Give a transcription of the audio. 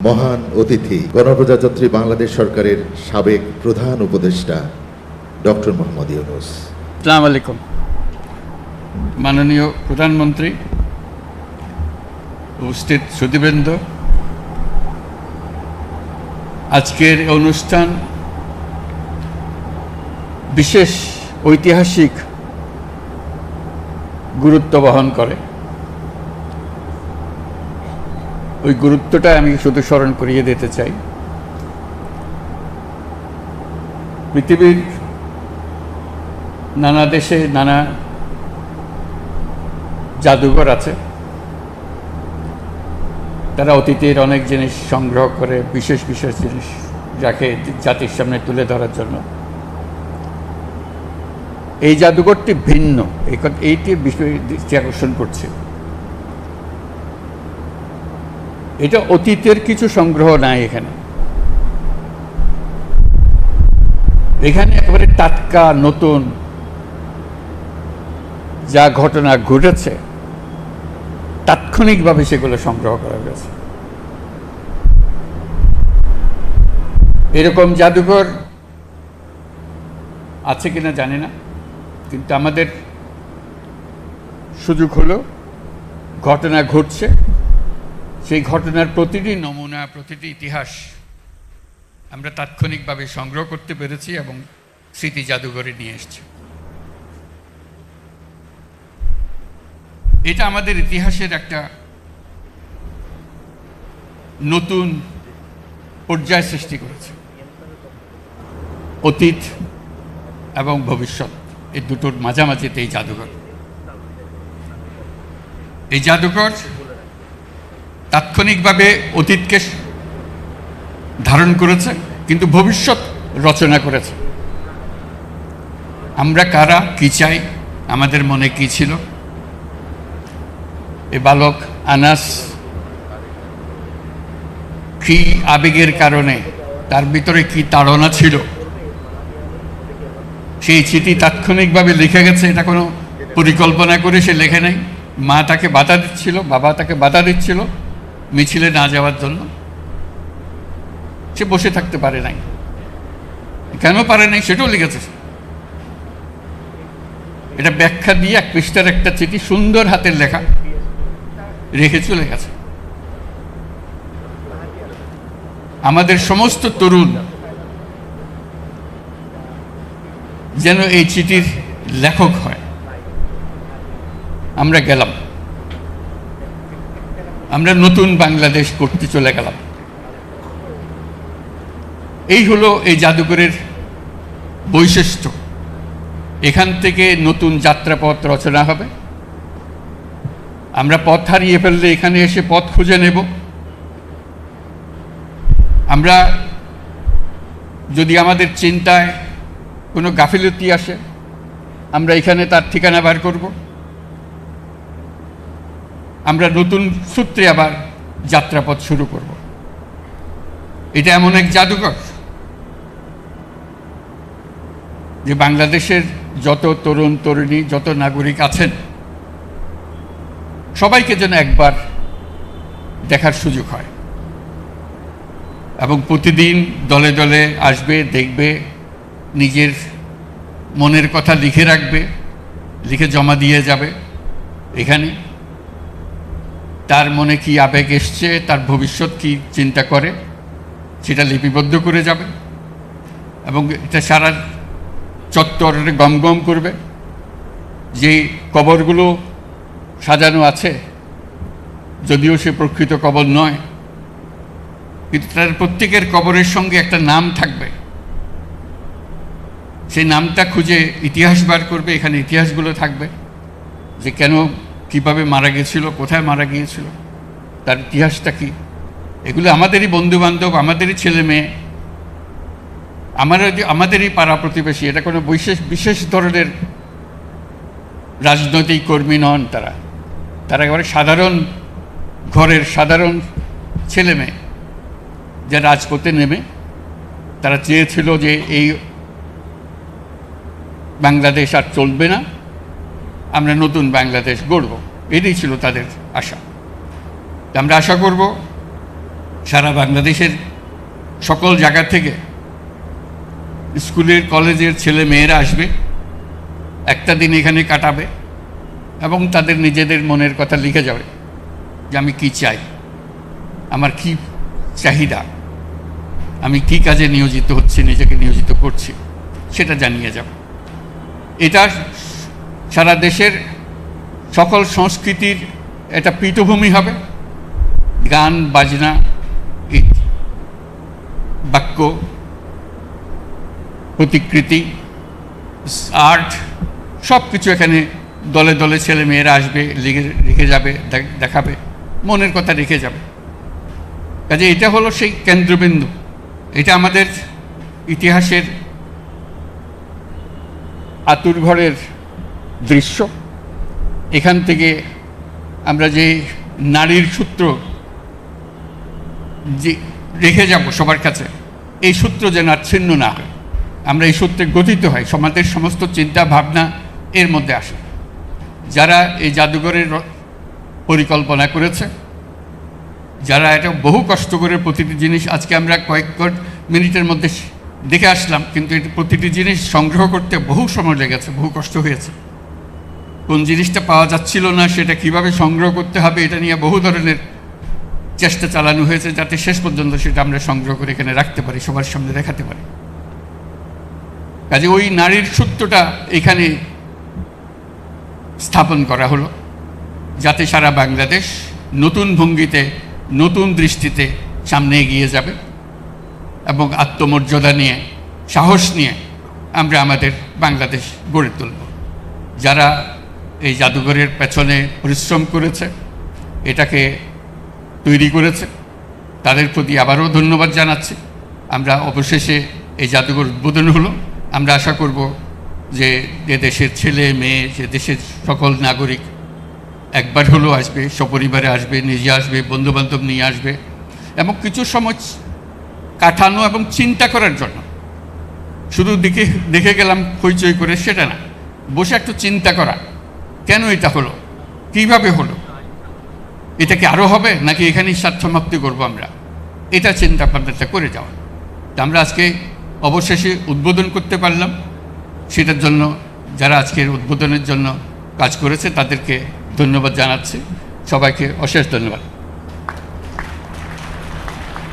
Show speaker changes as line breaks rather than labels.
মহান অতিথি গণপ্রজাতন্ত্রী বাংলাদেশ সরকারের সাবেক প্রধান উপদেষ্টা ডক্টর মোহাম্মদ ইউনূস।
আসসালামু আলাইকুম। মাননীয় প্রধানমন্ত্রী, উপস্থিত সুধীবৃন্দ, আজকের অনুষ্ঠান বিশেষ ঐতিহাসিক গুরুত্ব বহন করে। ওই গুরুত্বটা আমি শুধু স্মরণ করিয়ে দিতে চাই। পৃথিবীর নানা দেশে নানা জাদুঘর আছে, তারা অতীতের অনেক জিনিস সংগ্রহ করে, বিশেষ বিশেষ জিনিস রাখে জাতির সামনে তুলে ধরার জন্য। এই জাদুঘরটি ভিন্ন, এইটি বিষয় দৃষ্টি আকর্ষণ করছে। এটা অতীতের কিছু সংগ্রহ নাই এখানে, এখানে একেবারে টাটকা নতুন যা ঘটনা ঘটেছে তাৎক্ষণিকভাবে সেগুলো সংগ্রহ করা গেছে। এরকম জাদুঘর আছে কিনা জানি না, কিন্তু আমাদের সুযোগ হলো ঘটনা ঘটছে, সেই ঘটনার প্রতিটি নমুনা, প্রতিটি ইতিহাস আমরা তাৎক্ষণিকভাবে সংগ্রহ করতে পেরেছি এবং স্মৃতি জাদুঘরে নিয়ে এসেছি। এটা আমাদের ইতিহাসের একটা নতুন পর্যায় সৃষ্টি করেছে। অতীত এবং ভবিষ্যৎ এই দুটোর মাঝামাঝিতে এই জাদুঘর। এই জাদুঘর তাৎক্ষণিকভাবে অতীতকে ধারণ করেছে, কিন্তু ভবিষ্যৎ রচনা করেছে। আমরা কারা, কি চাই, আমাদের মনে কি ছিল। এই বালক আনাস কি আবেগের কারণে, তার ভিতরে কি তাড়না ছিল, সেই চিঠি তাৎক্ষণিকভাবে লিখে গেছে। এটা কোনো পরিকল্পনা করে সে লেখে নাই। মা তাকে বাধা দিচ্ছিল, বাবা তাকে বাধা দিচ্ছিল মিছিলে না যাওয়ার জন্য। সে বসে থাকতে পারে নাই। কেন পারে নাই সেটাও লিখেছে। এটা ব্যাখ্যা দিয়ে এক পৃষ্ঠার একটা চিঠি, সুন্দর হাতের লেখা, রেখে চলে গেছে। আমাদের সমস্ত তরুণ যেন এই চিঠির লেখক হয়। আমরা গেলাম, আমরা নতুন বাংলাদেশ করতে চলে গেলাম। এই হলো এই জাদুঘরের বৈশিষ্ট্য। এখান থেকে নতুন যাত্রাপথ রচনা হবে। আমরা পথ হারিয়ে ফেললে এখানে এসে পথ খুঁজে নেব। আমরা যদি আমাদের চিন্তায় কোনো গাফিলতি আসে, আমরা এখানে তার ঠিকানা বার করব। আমরা নতুন সূত্রে আবার যাত্রাপথ শুরু করব। এটা এমন এক জাদুঘর যে বাংলাদেশের যত তরুণ তরুণী, যত নাগরিক আছেন, সবাইকে যেন একবার দেখার সুযোগ হয় এবং প্রতিদিন দলে দলে আসবে, দেখবে, নিজের মনের কথা লিখে রাখবে, লিখে জমা দিয়ে যাবে। এখানে তার মনে কি আবেগ এসছে, তার ভবিষ্যৎ কি চিন্তা করে, সেটা লিপিবদ্ধ করে যাবে এবং এটা সারা চত্বরে গমগম করবে। যে কবরগুলো সাজানো আছে, যদিও সে প্রকৃত কবর নয়, কিন্তু তার প্রত্যেকের কবরের সঙ্গে একটা নাম থাকবে। সেই নামটা খুঁজে ইতিহাস বার করবে। এখানে ইতিহাসগুলো থাকবে, যে কেন, কিভাবে মারা গিয়েছিল, কোথায় মারা গিয়েছিল, তার ইতিহাসটা কি। এগুলো আমাদেরই বন্ধুবান্ধব, আমাদেরই ছেলে মেয়ে, আমাদেরই পাড়া প্রতিবেশী। এটা কোনো বিশেষ ধরনের রাজনৈতিক কর্মী নন। তারা একেবারে সাধারণ ঘরের সাধারণ ছেলে মেয়ে, যে রাজপথে নেমে তারা চেয়েছিল যে এই বাংলাদেশ আর চলবে না, আমরা নতুন বাংলাদেশ গড়ব। এটাই ছিল তাদের আশা। আমরা আশা করব সারা বাংলাদেশের সকল জায়গা থেকে স্কুলের কলেজের ছেলে মেয়েরা আসবে, একটা দিন এখানে কাটাবে এবং তাদের নিজেদের মনের কথা লিখে যাবে যে আমি কি চাই, আমার কি চাহিদা, আমি কি কাজে নিয়োজিত হচ্ছি, নিজেকে নিয়োজিত করছি, সেটা জানিয়ে যাবে। এটা সারা দেশের সকল সংস্কৃতির একটা পীঠভূমি হবে। গান বাজনা, বাক্য, প্রতিকৃতি, আর্ট, সব কিছু এখানে দলে দলে ছেলে মেয়েরা আসবে, লিখে যাবে, দেখাবে, মনের কথা রেখে যাবে। কাজে এটা হলো সেই কেন্দ্রবিন্দু। এটা আমাদের ইতিহাসের আতুরঘরের দৃশ্য। এখান থেকে আমরা যে নারীর সূত্র যে রেখে যাব সবার কাছে, এই সূত্র যেন আর ছিন্ন না হয়, আমরা এই সূত্রে গঠিত হয়, সমাজের সমস্ত চিন্তা ভাবনা এর মধ্যে আসে। যারা এই জাদুঘরের পরিকল্পনা করেছে, যারা এটা বহু কষ্ট করে প্রতিটি জিনিস, আজকে আমরা কয়েক মিনিটের মধ্যে দেখে আসলাম, কিন্তু এটি প্রতিটি জিনিস সংগ্রহ করতে বহু সময় লেগেছে, বহু কষ্ট হয়েছে। কোন জিনিসটা পাওয়া যাচ্ছিল না, সেটা কিভাবে সংগ্রহ করতে হবে, এটা নিয়ে বহু ধরনের চেষ্টা চালানো হয়েছে, যাতে শেষ পর্যন্ত সেটা আমরা সংগ্রহ করে এখানে রাখতে পারি, সবার সামনে দেখাতে পারি। কাজে ওই নারীর সূত্রটা এখানে স্থাপন করা হলো, যাতে সারা বাংলাদেশ নতুন ভঙ্গিতে, নতুন দৃষ্টিতে সামনে এগিয়ে যাবে এবং আত্মমর্যাদা নিয়ে, সাহস নিয়ে আমরা আমাদের বাংলাদেশ গড়ে তুলব। যারা এই জাদুঘরের পেছনে পরিশ্রম করেছে, এটাকে তৈরি করেছে, তাদের প্রতি আবারও ধন্যবাদ জানাচ্ছি। আমরা অবশেষে এই জাদুঘর উদ্বোধন হলো। আমরা আশা করব যে দেশের ছেলে মেয়ে, যে দেশের সকল নাগরিক একবার হলেও আসবে, সপরিবারে আসবে, নিজে আসবে, বন্ধুবান্ধব নিয়ে আসবে এবং কিছু সময় কাটানো এবং চিন্তা করার জন্য। শুধু দেখে গেলাম হইচই করে সেটা না, বসে একটু চিন্তা করা, কেন এটা হলো, কিভাবে হলো, এটা কি আরও হবে নাকি এখানেই সমাপ্তি করবো আমরা, এটা চিন্তা ভাবনাটা করে যাওয়া। তা আমরা আজকে অবশেষে উদ্বোধন করতে পারলাম, সেটার জন্য যারা আজকের উদ্বোধনের জন্য কাজ করেছে তাদেরকে ধন্যবাদ জানাচ্ছি। সবাইকে অশেষ ধন্যবাদ।